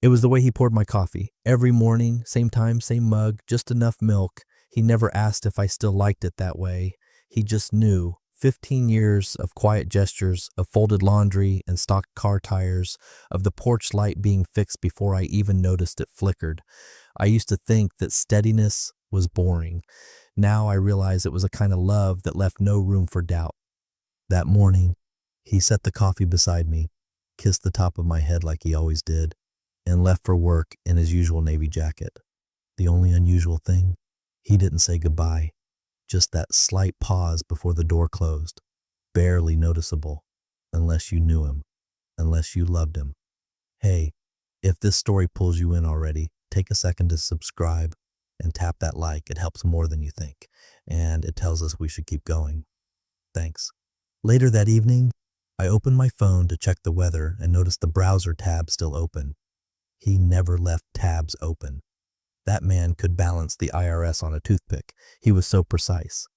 It was the way he poured my coffee. Every morning, same time, same mug, just enough milk. He never asked if I still liked it that way. He just knew. 15 years of quiet gestures, of folded laundry and stocked car tires, of the porch light being fixed before I even noticed it flickered. I used to think that steadiness was boring. Now I realize it was a kind of love that left no room for doubt. That morning, he set the coffee beside me, kissed the top of my head like he always did, and left for work in his usual navy jacket. The only unusual thing, he didn't say goodbye, just that slight pause before the door closed, barely noticeable, unless you knew him, unless you loved him. Hey, if this story pulls you in already, take a second to subscribe and tap that like. It helps more than you think, and it tells us we should keep going. Thanks. Later that evening, I opened my phone to check the weather and noticed the browser tab still open. He never left tabs open. That man could balance the IRS on a toothpick. He was so precise.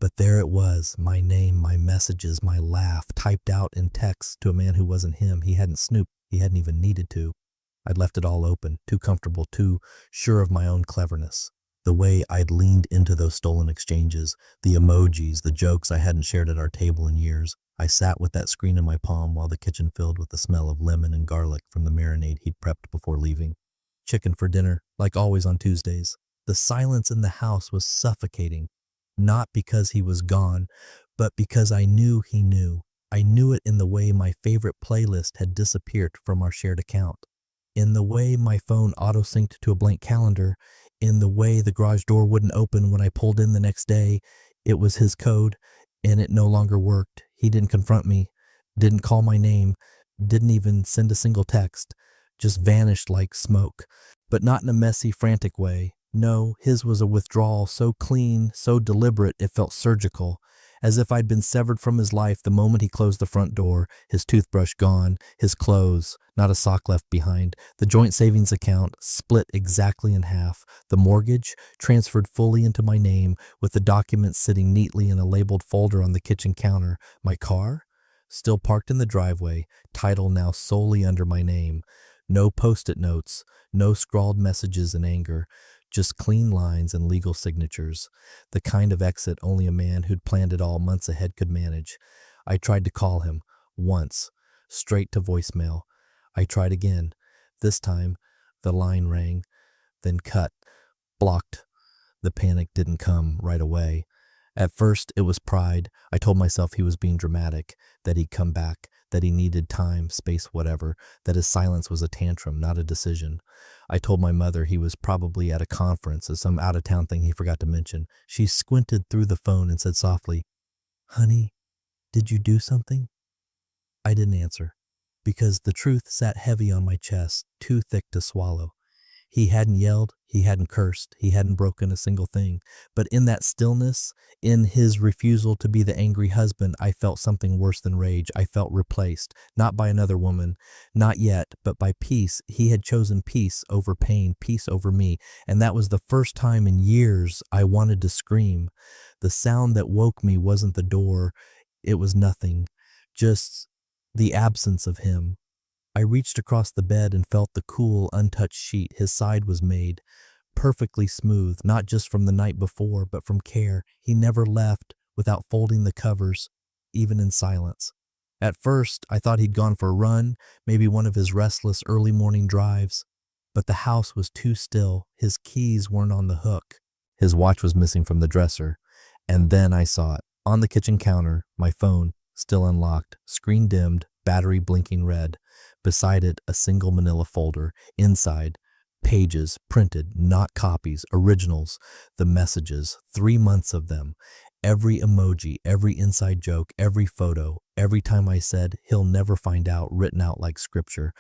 But there it was, my name, my messages, my laugh, typed out in text to a man who wasn't him. He hadn't snooped. He hadn't even needed to. I'd left it all open, too comfortable, too sure of my own cleverness. The way I'd leaned into those stolen exchanges, the emojis, the jokes I hadn't shared at our table in years. I sat with that screen in my palm while the kitchen filled with the smell of lemon and garlic from the marinade he'd prepped before leaving. Chicken for dinner, like always on Tuesdays. The silence in the house was suffocating, not because he was gone, but because I knew he knew. I knew it in the way my favorite playlist had disappeared from our shared account, in the way my phone auto-synced to a blank calendar, in the way the garage door wouldn't open when I pulled in the next day. It was his code, and it no longer worked. He didn't confront me, didn't call my name, didn't even send a single text, just vanished like smoke, but not in a messy, frantic way. No, his was a withdrawal so clean, so deliberate it felt surgical, as if I'd been severed from his life the moment he closed the front door, his toothbrush gone, his clothes, not a sock left behind, the joint savings account split exactly in half, the mortgage transferred fully into my name with the documents sitting neatly in a labeled folder on the kitchen counter, my car still parked in the driveway, title now solely under my name, no post-it notes, no scrawled messages in anger, just clean lines and legal signatures, the kind of exit only a man who'd planned it all months ahead could manage. I tried to call him, once, straight to voicemail. I tried again. This time, the line rang, then cut, blocked. The panic didn't come right away. At first, it was pride. I told myself he was being dramatic, that he'd come back, that he needed time, space, whatever, that his silence was a tantrum, not a decision. I told my mother he was probably at a conference or some out-of-town thing he forgot to mention. She squinted through the phone and said softly, "Honey, did you do something?" I didn't answer, because the truth sat heavy on my chest, too thick to swallow. He hadn't yelled, he hadn't cursed, he hadn't broken a single thing. But in that stillness, in his refusal to be the angry husband, I felt something worse than rage. I felt replaced, not by another woman, not yet, but by peace. He had chosen peace over pain, peace over me, and that was the first time in years I wanted to scream. The sound that woke me wasn't the door, it was nothing, just the absence of him. I reached across the bed and felt the cool, untouched sheet. His side was made perfectly smooth, not just from the night before, but from care. He never left without folding the covers, even in silence. At first, I thought he'd gone for a run, maybe one of his restless early morning drives. But the house was too still. His keys weren't on the hook. His watch was missing from the dresser. And then I saw it. On the kitchen counter, my phone, still unlocked, screen dimmed, battery blinking red. Beside it, a single manila folder. Inside, pages, printed, not copies, originals. The messages, 3 months of them. Every emoji, every inside joke, every photo, every time I said, "He'll never find out," written out like scripture.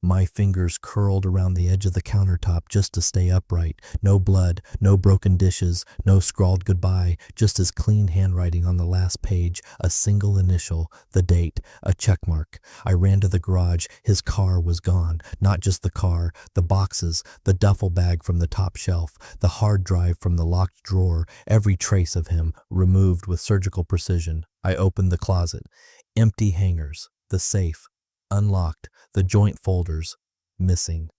My fingers curled around the edge of the countertop just to stay upright. No blood, no broken dishes, no scrawled goodbye, just his clean handwriting on the last page, a single initial, the date, a check mark. I ran to the garage. His car was gone. Not just the car, the boxes, the duffel bag from the top shelf, the hard drive from the locked drawer, every trace of him removed with surgical precision. I opened the closet. Empty hangers, the safe, unlocked, the joint folders, missing.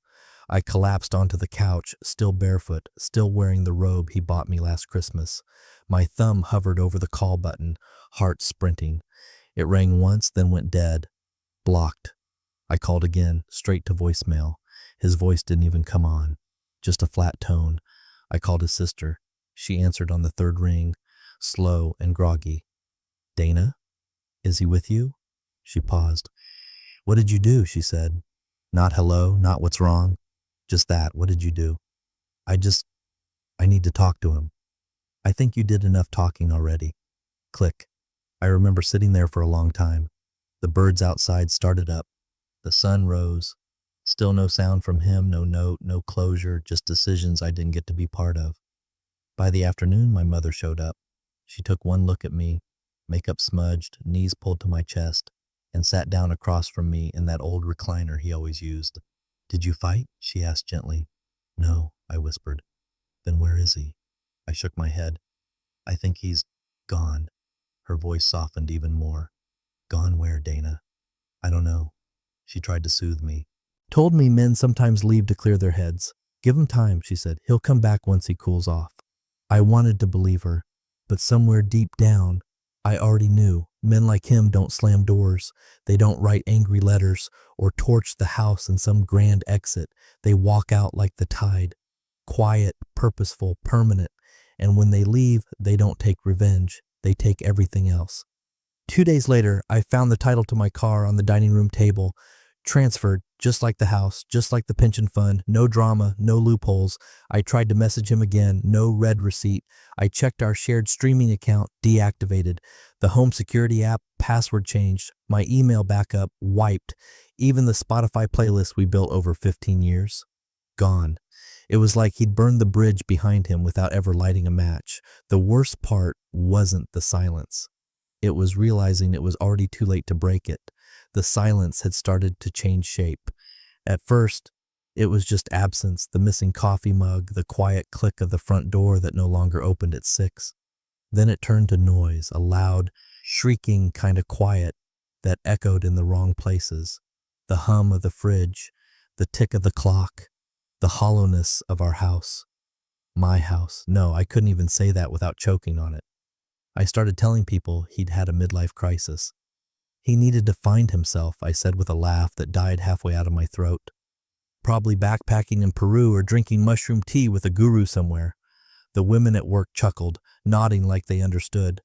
I collapsed onto the couch, still barefoot, still wearing the robe he bought me last Christmas. My thumb hovered over the call button, heart sprinting. It rang once, then went dead. Blocked. I called again, straight to voicemail. His voice didn't even come on, just a flat tone. I called his sister. She answered on the third ring, slow and groggy. "Dana? Is he with you?" She paused. "What did you do?" she said. Not hello, not what's wrong. Just that, what did you do? I need to talk to him. I think you did enough talking already. Click. I remember sitting there for a long time. The birds outside started up. The sun rose. Still no sound from him, no note, no closure, just decisions I didn't get to be part of. By the afternoon, my mother showed up. She took one look at me, makeup smudged, knees pulled to my chest, and sat down across from me in that old recliner he always used. "Did you fight?" she asked gently. "No," I whispered. "Then where is he?" I shook my head. "I think he's gone." Her voice softened even more. "Gone where, Dana?" "I don't know." She tried to soothe me. "Told me men sometimes leave to clear their heads. Give him time," she said. "He'll come back once he cools off." I wanted to believe her, but somewhere deep down, I already knew men like him don't slam doors. They don't write angry letters or torch the house in some grand exit. They walk out like the tide, quiet, purposeful, permanent. And when they leave, they don't take revenge. They take everything else. 2 days later, I found the title to my car on the dining room table. Transferred, just like the house, just like the pension fund, no drama, no loopholes. I tried to message him again, no red receipt. I checked our shared streaming account, deactivated. The home security app, password changed. My email backup, wiped. Even the Spotify playlist we built over 15 years, gone. It was like he'd burned the bridge behind him without ever lighting a match. The worst part wasn't the silence. It was realizing it was already too late to break it. The silence had started to change shape. At first, it was just absence, the missing coffee mug, the quiet click of the front door that no longer opened at 6. Then it turned to noise, a loud, shrieking kind of quiet that echoed in the wrong places. The hum of the fridge, the tick of the clock, the hollowness of our house. My house. No, I couldn't even say that without choking on it. I started telling people he'd had a midlife crisis. He needed to find himself, I said with a laugh that died halfway out of my throat. Probably backpacking in Peru or drinking mushroom tea with a guru somewhere. The women at work chuckled, nodding like they understood.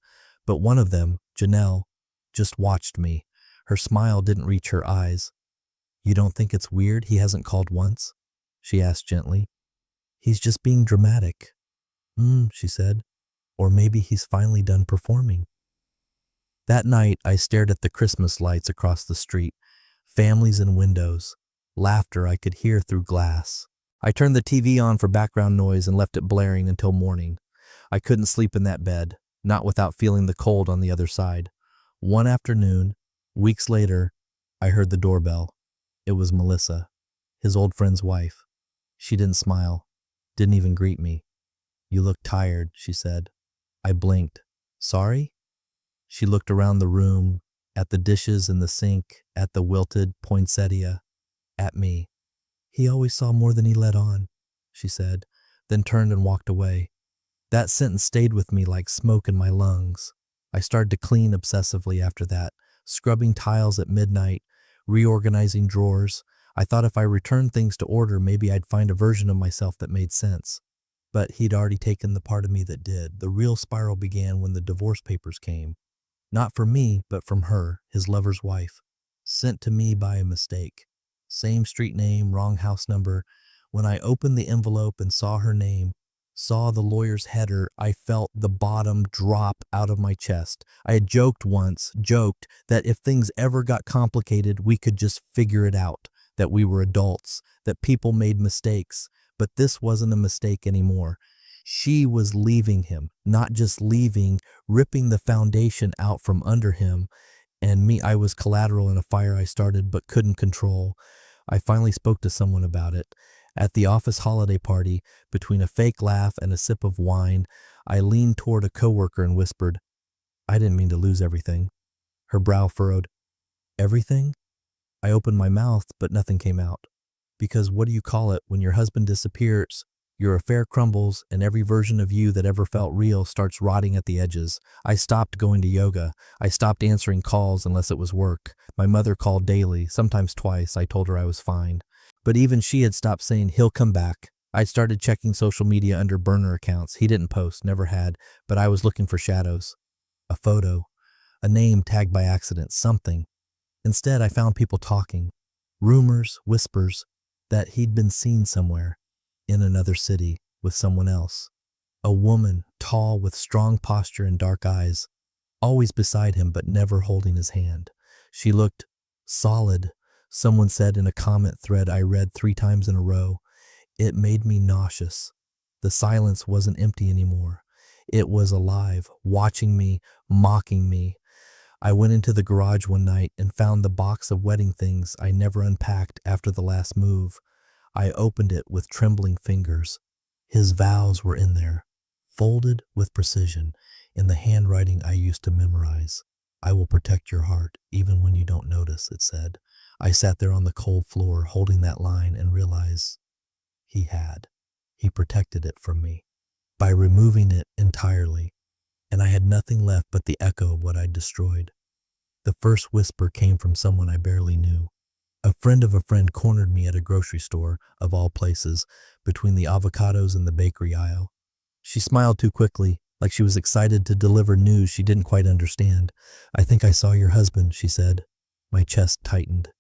But one of them, Janelle, just watched me. Her smile didn't reach her eyes. "You don't think it's weird he hasn't called once?" she asked gently. "He's just being dramatic." She said. "Or maybe he's finally done performing." That night, I stared at the Christmas lights across the street, families in windows, laughter I could hear through glass. I turned the TV on for background noise and left it blaring until morning. I couldn't sleep in that bed, not without feeling the cold on the other side. One afternoon, weeks later, I heard the doorbell. It was Melissa, his old friend's wife. She didn't smile, didn't even greet me. "You look tired," she said. I blinked. "Sorry?" She looked around the room, at the dishes in the sink, at the wilted poinsettia, at me. "He always saw more than he let on," she said, then turned and walked away. That sentence stayed with me like smoke in my lungs. I started to clean obsessively after that, scrubbing tiles at midnight, reorganizing drawers. I thought if I returned things to order, maybe I'd find a version of myself that made sense. But he'd already taken the part of me that did. The real spiral began when the divorce papers came. Not from me, but from her, his lover's wife. Sent to me by a mistake. Same street name, wrong house number. When I opened the envelope and saw her name, saw the lawyer's header, I felt the bottom drop out of my chest. I had joked that if things ever got complicated, we could just figure it out, that we were adults, that people made mistakes. But this wasn't a mistake anymore. She was leaving him, not just leaving, ripping the foundation out from under him. And me, I was collateral in a fire I started but couldn't control. I finally spoke to someone about it. At the office holiday party, between a fake laugh and a sip of wine, I leaned toward a coworker and whispered, "I didn't mean to lose everything." Her brow furrowed. "Everything?" I opened my mouth, but nothing came out. Because what do you call it when your husband disappears? Your affair crumbles, and every version of you that ever felt real starts rotting at the edges. I stopped going to yoga. I stopped answering calls unless it was work. My mother called daily, sometimes twice. I told her I was fine. But even she had stopped saying, he'll come back. I started checking social media under burner accounts. He didn't post, never had, but I was looking for shadows. A photo, a name tagged by accident, something. Instead, I found people talking. Rumors, whispers, that he'd been seen somewhere, in another city, with someone else. A woman, tall, with strong posture and dark eyes, always beside him but never holding his hand. She looked solid, someone said in a comment thread I read 3 times in a row. It made me nauseous. The silence wasn't empty anymore. It was alive, watching me, mocking me. I went into the garage one night and found the box of wedding things I never unpacked after the last move. I opened it with trembling fingers. His vows were in there, folded with precision, in the handwriting I used to memorize. I will protect your heart, even when you don't notice, it said. I sat there on the cold floor, holding that line, and realized he had. He protected it from me by removing it entirely, and I had nothing left but the echo of what I'd destroyed. The first whisper came from someone I barely knew. A friend of a friend cornered me at a grocery store, of all places, between the avocados and the bakery aisle. She smiled too quickly, like she was excited to deliver news she didn't quite understand. I think I saw your husband, she said. My chest tightened.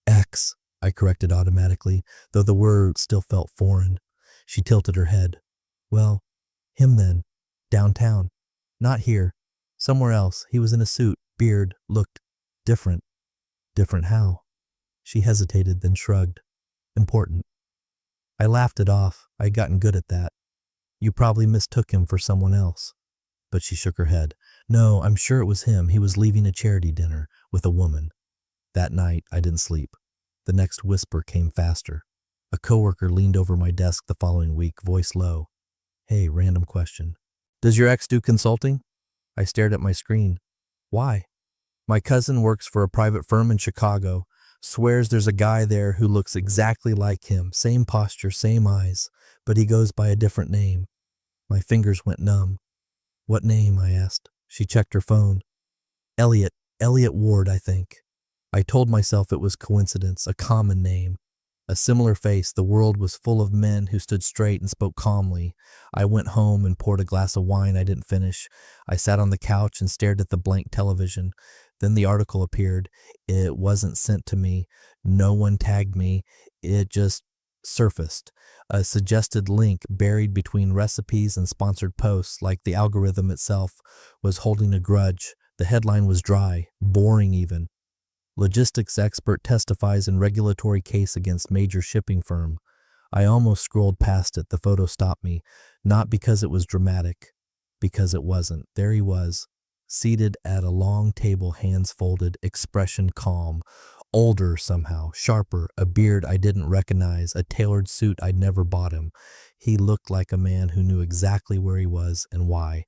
Ex, I corrected automatically, though the word still felt foreign. She tilted her head. Well, him then. Downtown. Not here. Somewhere else. He was in a suit, beard, looked different. Different how? She hesitated, then shrugged. Important. I laughed it off. I'd gotten good at that. You probably mistook him for someone else. But she shook her head. No, I'm sure it was him. He was leaving a charity dinner with a woman. That night, I didn't sleep. The next whisper came faster. A coworker leaned over my desk the following week, voice low. Hey, random question. Does your ex do consulting? I stared at my screen. Why? My cousin works for a private firm in Chicago. Swears there's a guy there who looks exactly like him. Same posture, same eyes. But he goes by a different name. My fingers went numb. What name? I asked. She checked her phone. Elliot Ward, I think. I told myself it was coincidence, a common name. A similar face, the world was full of men who stood straight and spoke calmly. I went home and poured a glass of wine I didn't finish. I sat on the couch and stared at the blank television. Then the article appeared. It wasn't sent to me. No one tagged me. It just surfaced. A suggested link buried between recipes and sponsored posts, like the algorithm itself was holding a grudge. The headline was dry, boring even. Logistics expert testifies in regulatory case against major shipping firm. I almost scrolled past it. The photo stopped me, not because it was dramatic, because it wasn't. There he was, seated at a long table, hands folded, expression calm. Older somehow, sharper, a beard I didn't recognize, a tailored suit I'd never bought him. He looked like a man who knew exactly where he was and why.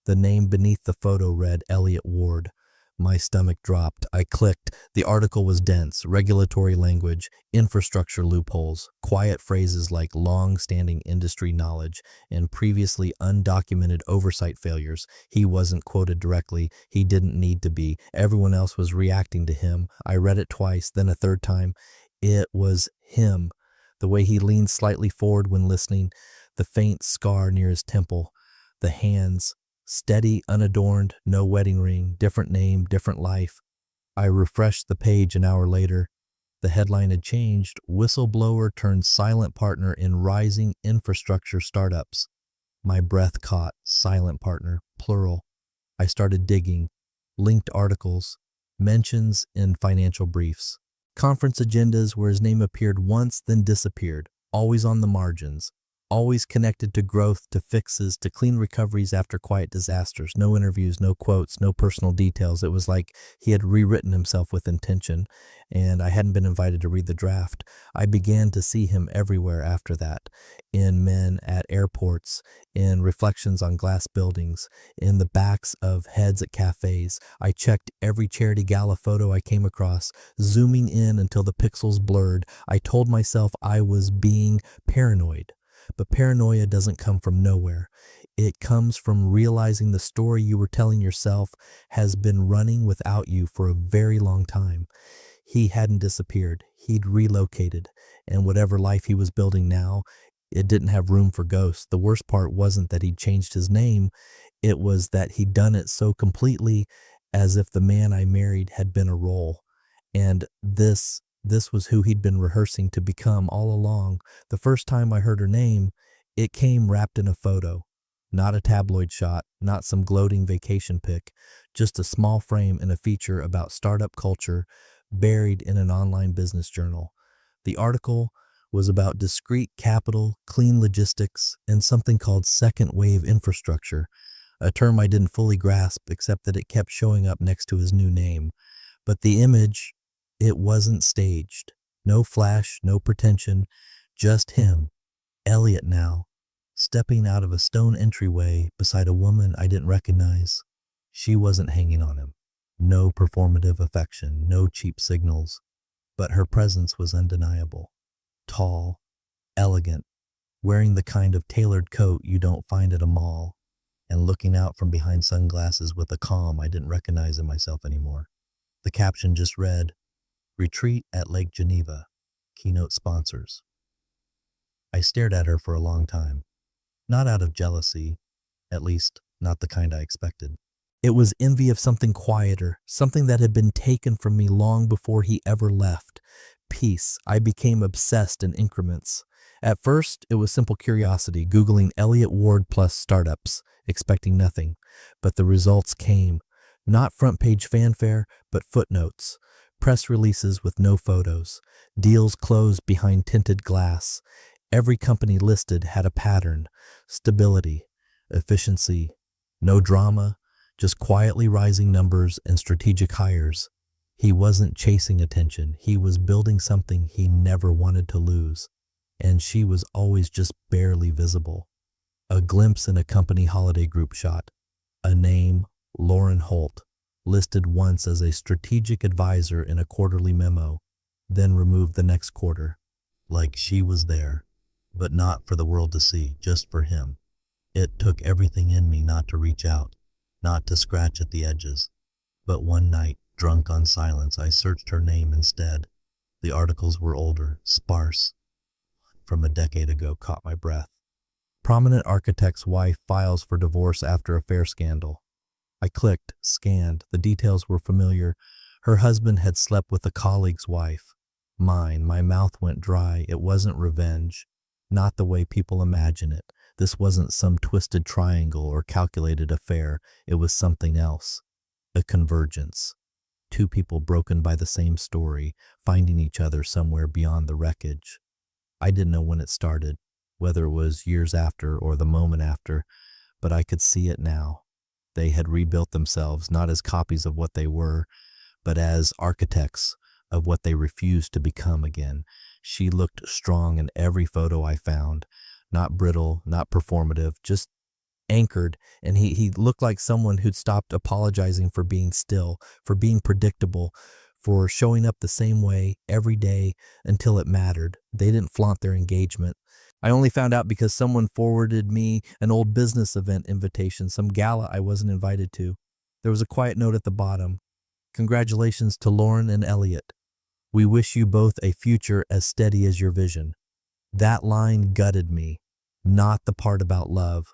The name beneath the photo read Elliot Ward. My stomach dropped. I clicked. The article was dense, regulatory language, infrastructure loopholes, quiet phrases like long-standing industry knowledge, and previously undocumented oversight failures. He wasn't quoted directly. He didn't need to be. Everyone else was reacting to him. I read it twice, then a third time. It was him. The way he leaned slightly forward when listening, the faint scar near his temple, the hands, steady, unadorned, no wedding ring, different name, different life. I refreshed the page an hour later. The headline had changed. Whistleblower turned silent partner in rising infrastructure startups. My breath caught. Silent partner, plural. I started digging. Linked articles. Mentions in financial briefs. Conference agendas where his name appeared once, then disappeared. Always on the margins. always connected to growth, to fixes, to clean recoveries after quiet disasters. No interviews, no quotes, no personal details. It was like he had rewritten himself with intention, and I hadn't been invited to read the draft. I began to see him everywhere after that, in men at airports, in reflections on glass buildings, in the backs of heads at cafes. I checked every charity gala photo I came across, zooming in until the pixels blurred. I told myself I was being paranoid. But paranoia doesn't come from nowhere. It comes from realizing the story you were telling yourself has been running without you for a very long time. He hadn't disappeared. He'd relocated. And whatever life he was building now, it didn't have room for ghosts. The worst part wasn't that he'd changed his name. It was that he'd done it so completely, as if the man I married had been a role. And this was who he'd been rehearsing to become all along. The first time I heard her name, it came wrapped in a photo. Not a tabloid shot, not some gloating vacation pic, just a small frame and a feature about startup culture buried in an online business journal. The article was about discrete capital, clean logistics, and something called second wave infrastructure, a term I didn't fully grasp except that it kept showing up next to his new name. But the image, it wasn't staged. No flash, no pretension, just him, Elliot now, stepping out of a stone entryway beside a woman I didn't recognize. She wasn't hanging on him. No performative affection, no cheap signals, but her presence was undeniable. Tall, elegant, wearing the kind of tailored coat you don't find at a mall, and looking out from behind sunglasses with a calm I didn't recognize in myself anymore. The caption just read, "Retreat at Lake Geneva, keynote sponsors." I stared at her for a long time, not out of jealousy, at least not the kind I expected. It was envy of something quieter, something that had been taken from me long before he ever left. Peace. I became obsessed in increments. At first, it was simple curiosity, Googling Elliot Ward plus startups, expecting nothing. But the results came. Not front page fanfare, but footnotes. Press releases with no photos. Deals closed behind tinted glass. Every company listed had a pattern. Stability. Efficiency. No drama. Just quietly rising numbers and strategic hires. He wasn't chasing attention. He was building something he never wanted to lose. And she was always just barely visible. A glimpse in a company holiday group shot. A name, Lauren Holt, listed once as a strategic advisor in a quarterly memo, then removed the next quarter. Like she was there, but not for the world to see, just for him. It took everything in me not to reach out, not to scratch at the edges. But one night, drunk on silence, I searched her name instead. The articles were older, sparse. From a decade ago, caught my breath. Prominent architect's wife files for divorce after affair scandal. I clicked, scanned. The details were familiar. Her husband had slept with a colleague's wife. Mine. My mouth went dry. It wasn't revenge. Not the way people imagine it. This wasn't some twisted triangle or calculated affair. It was something else. A convergence. Two people broken by the same story, finding each other somewhere beyond the wreckage. I didn't know when it started, whether it was years after or the moment after, but I could see it now. They had rebuilt themselves not as copies of what they were, but as architects of what they refused to become again. She looked strong in every photo I found, not brittle, not performative, just anchored, and he looked like someone who'd stopped apologizing for being still, for being predictable, for showing up the same way every day until it mattered. They didn't flaunt their engagement. I only found out because someone forwarded me an old business event invitation, some gala I wasn't invited to. There was a quiet note at the bottom. Congratulations to Lauren and Elliot. We wish you both a future as steady as your vision. That line gutted me, not the part about love,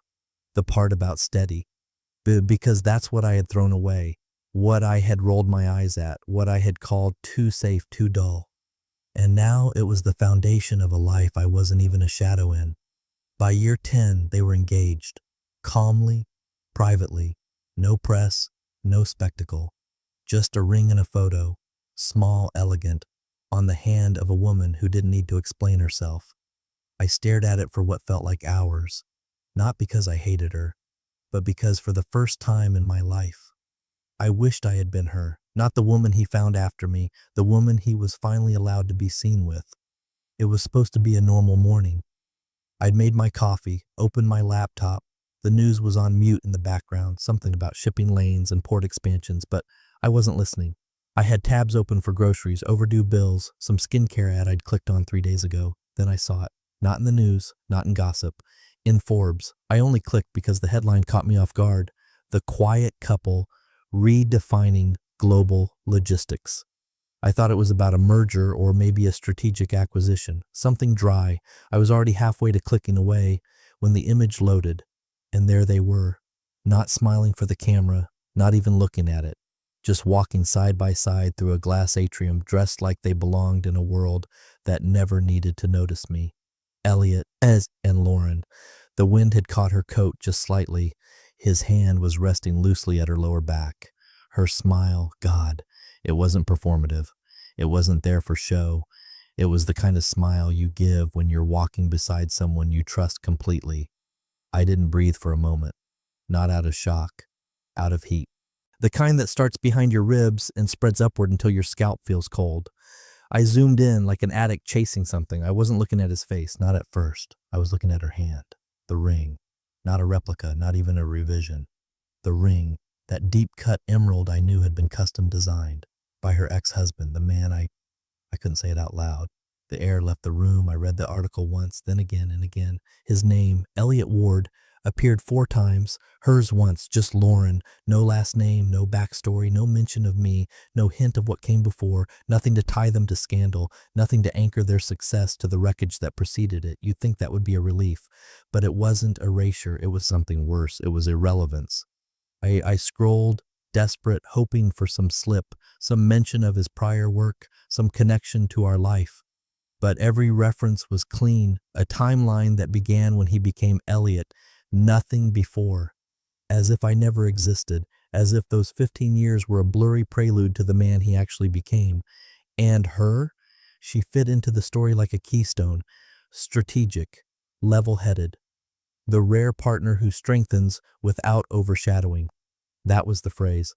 the part about steady, because that's what I had thrown away, what I had rolled my eyes at, what I had called too safe, too dull. And now it was the foundation of a life I wasn't even a shadow in. By year 10, they were engaged, calmly, privately, no press, no spectacle, just a ring and a photo, small, elegant, on the hand of a woman who didn't need to explain herself. I stared at it for what felt like hours, not because I hated her, but because for the first time in my life, I wished I had been her, not the woman he found after me, the woman he was finally allowed to be seen with. It was supposed to be a normal morning. I'd made my coffee, opened my laptop. The news was on mute in the background, something about shipping lanes and port expansions, but I wasn't listening. I had tabs open for groceries, overdue bills, some skincare ad I'd clicked on 3 days ago. Then I saw it. Not in the news, not in gossip. In Forbes. I only clicked because the headline caught me off guard. The quiet couple redefining global logistics. I thought it was about a merger or maybe a strategic acquisition, something dry. I was already halfway to clicking away when the image loaded, and there they were, not smiling for the camera, not even looking at it, just walking side by side through a glass atrium, dressed like they belonged in a world that never needed to notice me. Elliot, and Lauren. The wind had caught her coat just slightly. His hand was resting loosely at her lower back. Her smile, God, it wasn't performative. It wasn't there for show. It was the kind of smile you give when you're walking beside someone you trust completely. I didn't breathe for a moment, not out of shock, out of heat. The kind that starts behind your ribs and spreads upward until your scalp feels cold. I zoomed in like an addict chasing something. I wasn't looking at his face, not at first. I was looking at her hand, the ring, not a replica, not even a revision. The ring, that deep-cut emerald I knew had been custom designed by her ex-husband, the man I couldn't say it out loud. The air left the room. I read the article once, then again and again. His name, Elliot Ward, appeared 4 times, hers once, just Lauren. No last name, no backstory, no mention of me, no hint of what came before, nothing to tie them to scandal, nothing to anchor their success to the wreckage that preceded it. You'd think that would be a relief. But it wasn't erasure, it was something worse. It was irrelevance. I scrolled, desperate, hoping for some slip, some mention of his prior work, some connection to our life. But every reference was clean, a timeline that began when he became Elliot, nothing before. As if I never existed, as if those 15 years were a blurry prelude to the man he actually became. And her? She fit into the story like a keystone, strategic, level-headed. The rare partner who strengthens without overshadowing. That was the phrase.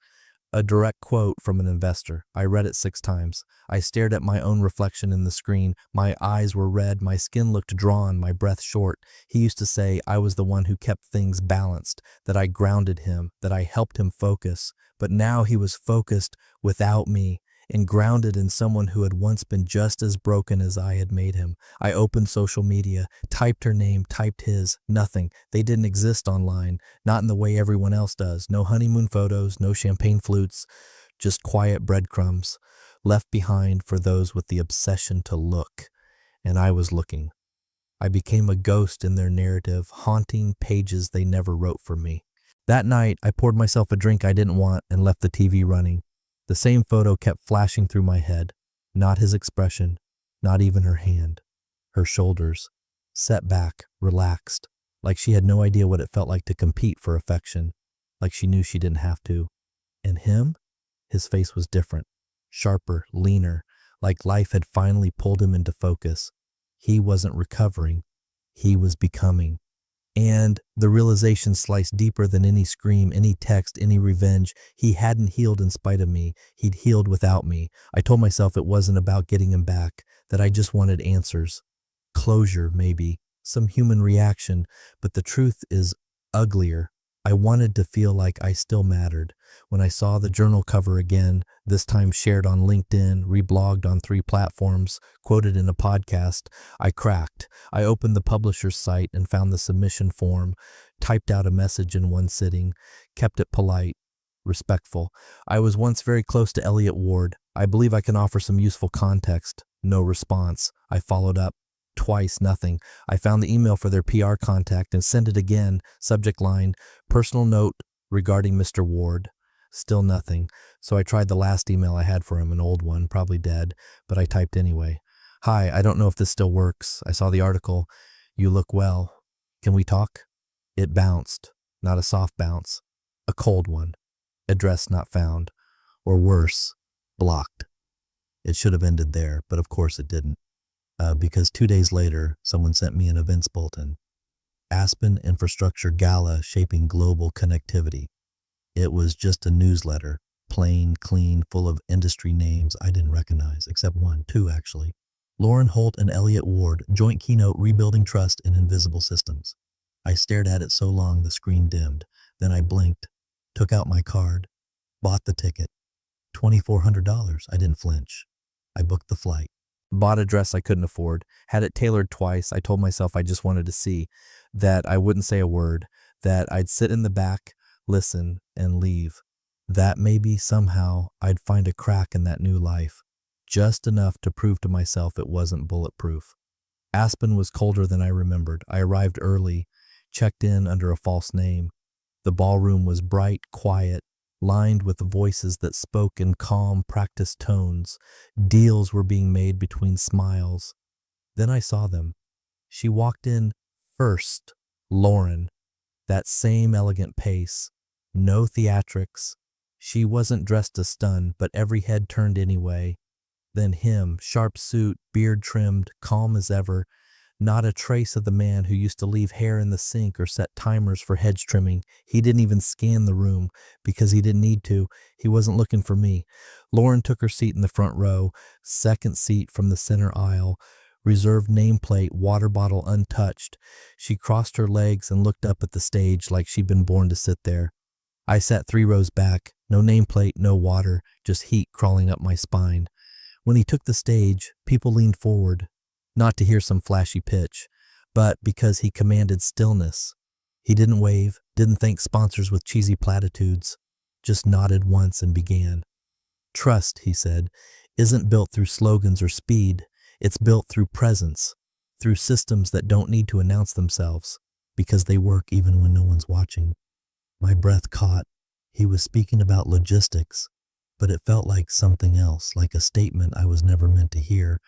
A direct quote from an investor. I read it 6 times. I stared at my own reflection in the screen. My eyes were red, my skin looked drawn, my breath short. He used to say I was the one who kept things balanced, that I grounded him, that I helped him focus. But now he was focused without me, and grounded in someone who had once been just as broken as I had made him. I opened social media, typed her name, typed his, nothing. They didn't exist online, not in the way everyone else does. No honeymoon photos, no champagne flutes, just quiet breadcrumbs, left behind for those with the obsession to look. And I was looking. I became a ghost in their narrative, haunting pages they never wrote for me. That night, I poured myself a drink I didn't want and left the TV running. The same photo kept flashing through my head. Not his expression, not even her hand. Her shoulders, set back, relaxed, like she had no idea what it felt like to compete for affection, like she knew she didn't have to. And him? His face was different, sharper, leaner, like life had finally pulled him into focus. He wasn't recovering, he was becoming. And the realization sliced deeper than any scream, any text, any revenge. He hadn't healed in spite of me. He'd healed without me. I told myself it wasn't about getting him back, that I just wanted answers. Closure, maybe. Some human reaction. But the truth is uglier. I wanted to feel like I still mattered. When I saw the journal cover again, this time shared on LinkedIn, reblogged on 3 platforms, quoted in a podcast, I cracked. I opened the publisher's site and found the submission form, typed out a message in one sitting, kept it polite, respectful. I was once very close to Elliot Ward. I believe I can offer some useful context. No response. I followed up. Twice, nothing. I found the email for their PR contact and sent it again. Subject line, personal note regarding Mr. Ward. Still nothing. So I tried the last email I had for him, an old one, probably dead, but I typed anyway. Hi, I don't know if this still works. I saw the article. You look well. Can we talk? It bounced. Not a soft bounce. A cold one. Address not found. Or worse, blocked. It should have ended there, but of course it didn't. because 2 days later, someone sent me an events bulletin. Aspen Infrastructure Gala Shaping Global Connectivity. It was just a newsletter, plain, clean, full of industry names I didn't recognize, except two actually. Lauren Holt and Elliott Ward, joint keynote Rebuilding Trust in Invisible Systems. I stared at it so long the screen dimmed. Then I blinked, took out my card, bought the ticket. $2,400. I didn't flinch. I booked the flight. Bought a dress I couldn't afford, had it tailored twice. I told myself I just wanted to see, that I wouldn't say a word, that I'd sit in the back, listen, and leave. That maybe somehow I'd find a crack in that new life, just enough to prove to myself it wasn't bulletproof. Aspen was colder than I remembered. I arrived early, checked in under a false name. The ballroom was bright, quiet, lined with voices that spoke in calm, practiced tones. Deals were being made between smiles. Then I saw them. She walked in first, Lauren, that same elegant pace, no theatrics. She wasn't dressed to stun, but every head turned anyway. Then him, sharp suit, beard trimmed, calm as ever. Not a trace of the man who used to leave hair in the sink or set timers for hedge trimming. He didn't even scan the room because he didn't need to. He wasn't looking for me. Lauren took her seat in the front row, second seat from the center aisle, reserved nameplate, water bottle untouched. She crossed her legs and looked up at the stage like she'd been born to sit there. I sat 3 rows back, no nameplate, no water, just heat crawling up my spine. When he took the stage, people leaned forward, not to hear some flashy pitch, but because he commanded stillness. He didn't wave, didn't thank sponsors with cheesy platitudes, just nodded once and began. Trust, he said, isn't built through slogans or speed. It's built through presence, through systems that don't need to announce themselves, because they work even when no one's watching. My breath caught. He was speaking about logistics, but it felt like something else, like a statement I was never meant to hear,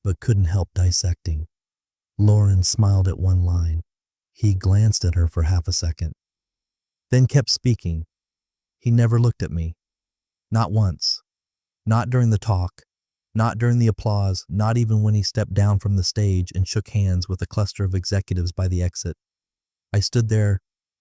but couldn't help dissecting. Lauren smiled at one line. He glanced at her for half a second, then kept speaking. He never looked at me. Not once. Not during the talk. Not during the applause. Not even when he stepped down from the stage and shook hands with a cluster of executives by the exit. I stood there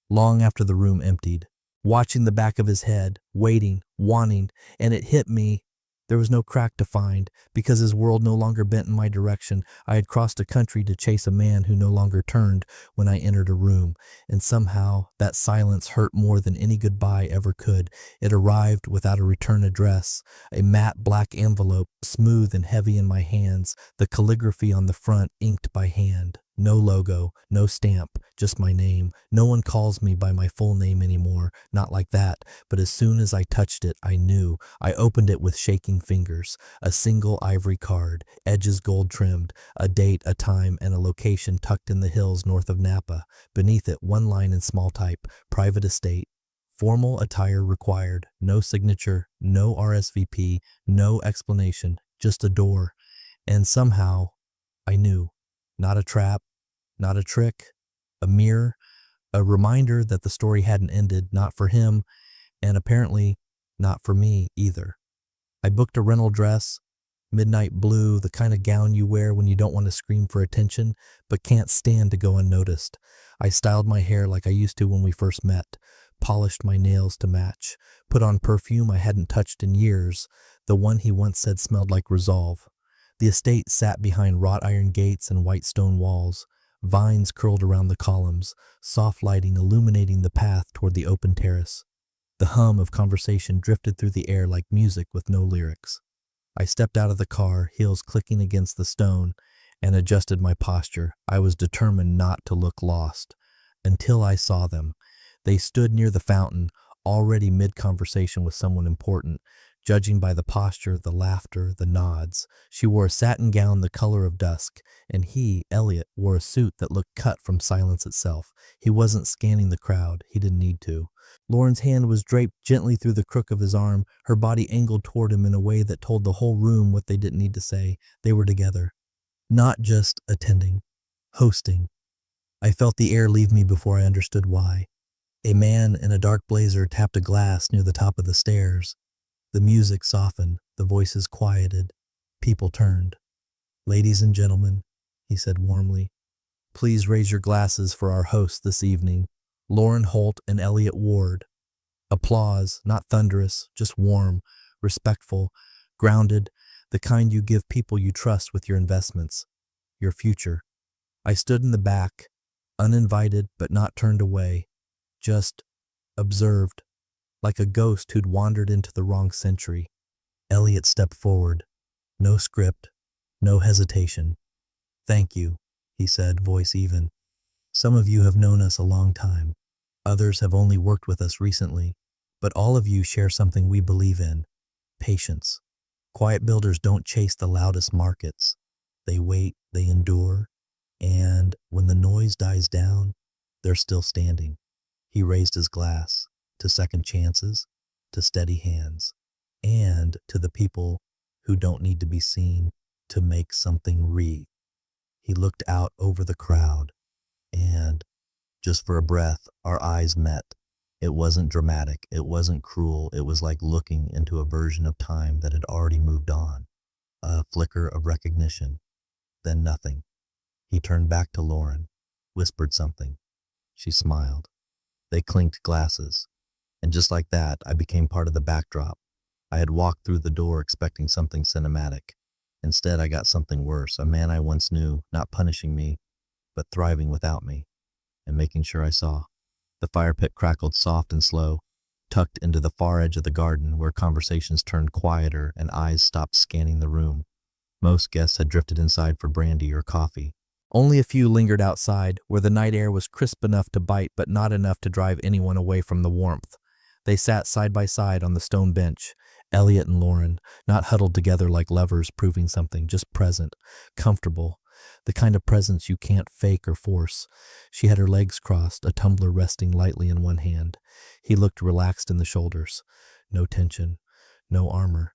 long after the room emptied, watching the back of his head, waiting, wanting, and it hit me. There was no crack to find, because his world no longer bent in my direction. I had crossed a country to chase a man who no longer turned when I entered a room, and somehow that silence hurt more than any goodbye ever could. It arrived without a return address, a matte black envelope, smooth and heavy in my hands, the calligraphy on the front inked by hand. No logo, no stamp, just my name. No one calls me by my full name anymore, not like that, but as soon as I touched it, I knew. I opened it with shaking fingers. A single ivory card, edges gold trimmed, a date, a time, and a location tucked in the hills north of Napa. Beneath it, one line in small type, private estate. Formal attire required, no signature, no RSVP, no explanation, just a door. And somehow, I knew. Not a trap, not a trick, a mirror, a reminder that the story hadn't ended, not for him, and apparently not for me either. I booked a rental dress, midnight blue, the kind of gown you wear when you don't want to scream for attention, but can't stand to go unnoticed. I styled my hair like I used to when we first met, polished my nails to match, put on perfume I hadn't touched in years, the one he once said smelled like resolve. The estate sat behind wrought iron gates and white stone walls. Vines curled around the columns, soft lighting illuminating the path toward the open terrace. The hum of conversation drifted through the air like music with no lyrics. I stepped out of the car, heels clicking against the stone, and adjusted my posture. I was determined not to look lost. Until I saw them. They stood near the fountain, already mid-conversation with someone important, judging by the posture, the laughter, the nods. She wore a satin gown the color of dusk, and he, Elliot, wore a suit that looked cut from silence itself. He wasn't scanning the crowd. He didn't need to. Lauren's hand was draped gently through the crook of his arm, her body angled toward him in a way that told the whole room what they didn't need to say. They were together. Not just attending. Hosting. I felt the air leave me before I understood why. A man in a dark blazer tapped a glass near the top of the stairs. The music softened, the voices quieted. People turned. Ladies and gentlemen, he said warmly, please raise your glasses for our hosts this evening, Lauren Holt and Elliot Ward. Applause, not thunderous, just warm, respectful, grounded, the kind you give people you trust with your investments, your future. I stood in the back, uninvited but not turned away, just observed, like a ghost who'd wandered into the wrong century. Elliot stepped forward. No script, no hesitation. Thank you, he said, voice even. Some of you have known us a long time. Others have only worked with us recently. But all of you share something we believe in: patience. Quiet builders don't chase the loudest markets. They wait, they endure, and when the noise dies down, they're still standing. He raised his glass to second chances, to steady hands, and to the people who don't need to be seen to make something re. He looked out over the crowd, and just for a breath, our eyes met. It wasn't dramatic, it wasn't cruel, it was like looking into a version of time that had already moved on. A flicker of recognition, then nothing. He turned back to Lauren, whispered something. She smiled. They clinked glasses, and just like that, I became part of the backdrop. I had walked through the door expecting something cinematic. Instead, I got something worse, a man I once knew, not punishing me, but thriving without me, and making sure I saw. The fire pit crackled soft and slow, tucked into the far edge of the garden where conversations turned quieter and eyes stopped scanning the room. Most guests had drifted inside for brandy or coffee. Only a few lingered outside, where the night air was crisp enough to bite but not enough to drive anyone away from the warmth. They sat side by side on the stone bench, Elliot and Lauren, not huddled together like lovers proving something, just present, comfortable, the kind of presence you can't fake or force. She had her legs crossed, a tumbler resting lightly in one hand. He looked relaxed in the shoulders. No tension, no armor.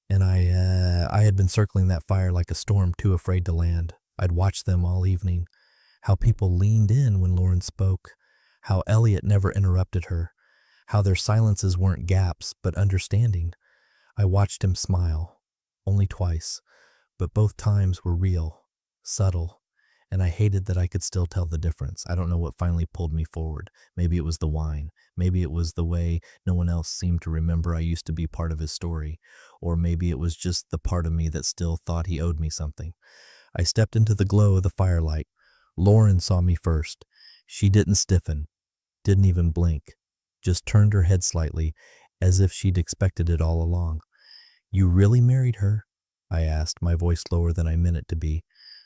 And I had been circling that fire like a storm, too afraid to land. I'd watched them all evening. How people leaned in when Lauren spoke. How Elliot never interrupted her. How their silences weren't gaps, but understanding. I watched him smile. Only twice. But both times were real, subtle, and I hated that I could still tell the difference. I don't know what finally pulled me forward. Maybe it was the wine. Maybe it was the way no one else seemed to remember I used to be part of his story. Or maybe it was just the part of me that still thought he owed me something. I stepped into the glow of the firelight. Lauren saw me first. She didn't stiffen, didn't even blink, just turned her head slightly, as if she'd expected it all along. You really married her? I asked, my voice lower than I meant it to be.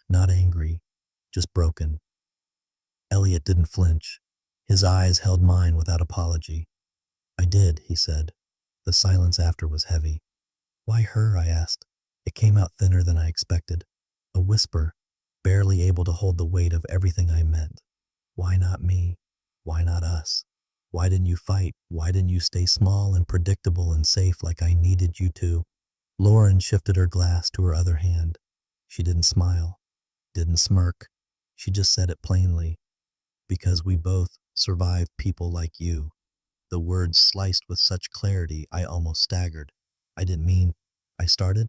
Not angry, just broken. Elliot didn't flinch. His eyes held mine without apology. I did, he said. The silence after was heavy. Why her? I asked. It came out thinner than I expected. A whisper, barely able to hold the weight of everything I meant. Why not me? Why not us? Why didn't you fight? Why didn't you stay small and predictable and safe like I needed you to? Lauren shifted her glass to her other hand. She didn't smile, didn't smirk. She just said it plainly. Because we both survive people like you. The words sliced with such clarity, I almost staggered. I didn't mean, I started,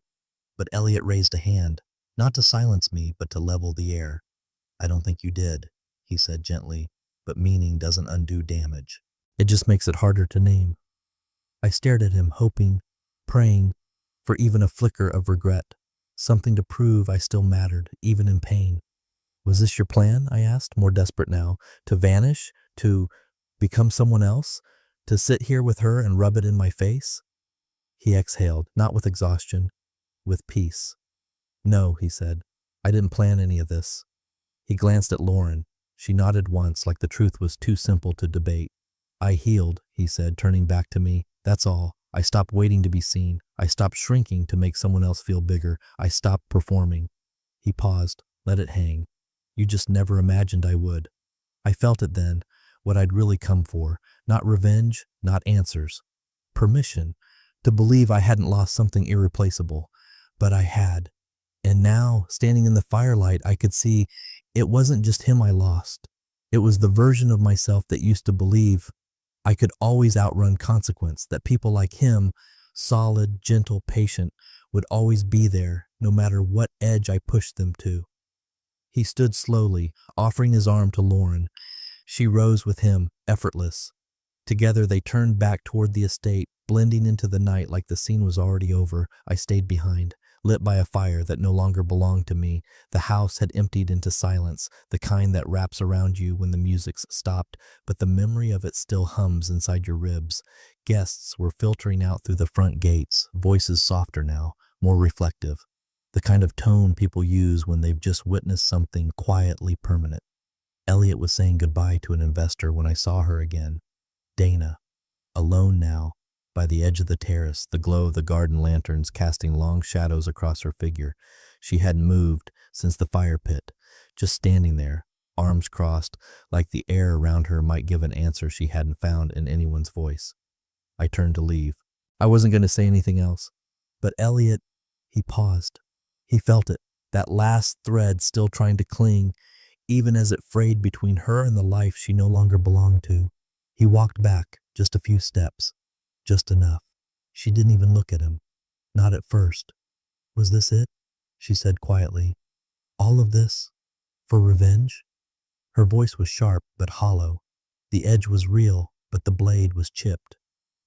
but Elliot raised a hand, not to silence me, but to level the air. I don't think you did, he said gently, but meaning doesn't undo damage. It just makes it harder to name. I stared at him, hoping, praying, for even a flicker of regret, something to prove I still mattered, even in pain. Was this your plan? I asked, more desperate now. To vanish? To become someone else? To sit here with her and rub it in my face? He exhaled, not with exhaustion, with peace. No, he said. I didn't plan any of this. He glanced at Lauren. She nodded once, like the truth was too simple to debate. I healed, he said, turning back to me. That's all. I stopped waiting to be seen. I stopped shrinking to make someone else feel bigger. I stopped performing. He paused, let it hang. You just never imagined I would. I felt it then, what I'd really come for. Not revenge, not answers. Permission, to believe I hadn't lost something irreplaceable. But I had. And now, standing in the firelight, I could see it wasn't just him I lost. It was the version of myself that used to believe I could always outrun consequence, that people like him, solid, gentle, patient, would always be there, no matter what edge I pushed them to. He stood slowly, offering his arm to Lauren. She rose with him, effortless. Together they turned back toward the estate, blending into the night like the scene was already over. I stayed behind, lit by a fire that no longer belonged to me. The house had emptied into silence, the kind that wraps around you when the music's stopped, but the memory of it still hums inside your ribs. Guests were filtering out through the front gates, voices softer now, more reflective. The kind of tone people use when they've just witnessed something quietly permanent. Elliot was saying goodbye to an investor when I saw her again. Dana, alone now, by the edge of the terrace, the glow of the garden lanterns casting long shadows across her figure. She hadn't moved since the fire pit, just standing there, arms crossed, like the air around her might give an answer she hadn't found in anyone's voice. I turned to leave. I wasn't going to say anything else. But Elliot, he paused. He felt it, that last thread still trying to cling, even as it frayed between her and the life she no longer belonged to. He walked back, just a few steps, just enough. She didn't even look at him. Not at first. Was this it? She said quietly. All of this? For revenge? Her voice was sharp but hollow. The edge was real, but the blade was chipped.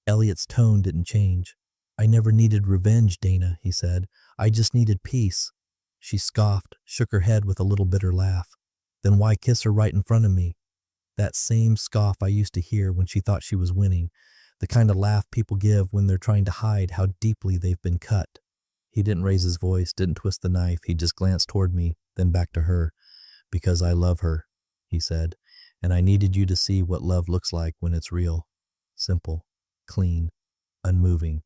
Elliot's tone didn't change. I never needed revenge, Dana, he said. I just needed peace. She scoffed, shook her head with a little bitter laugh. Then why kiss her right in front of me? That same scoff I used to hear when she thought she was winning, the kind of laugh people give when they're trying to hide how deeply they've been cut. He didn't raise his voice, didn't twist the knife. He just glanced toward me, then back to her. Because I love her, he said, and I needed you to see what love looks like when it's real. Simple, clean, unmoving.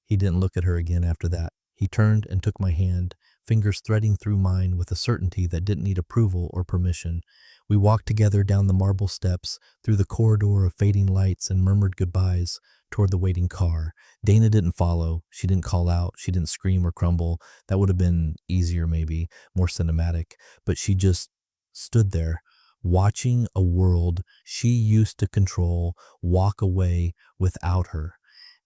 He didn't look at her again after that. He turned and took my hand, fingers threading through mine with a certainty that didn't need approval or permission. We walked together down the marble steps, through the corridor of fading lights, and murmured goodbyes toward the waiting car. Dana didn't follow. She didn't call out. She didn't scream or crumble. That would have been easier maybe, more cinematic. But she just stood there, watching a world she used to control walk away without her.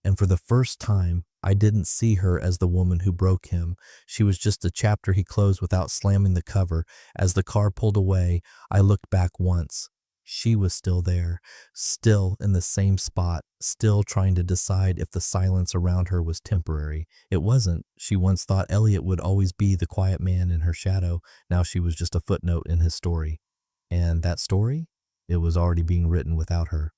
And for the first time, I didn't see her as the woman who broke him. She was just a chapter he closed without slamming the cover. As the car pulled away, I looked back once. She was still there, still in the same spot, still trying to decide if the silence around her was temporary. It wasn't. She once thought Elliot would always be the quiet man in her shadow. Now she was just a footnote in his story. And that story? It was already being written without her.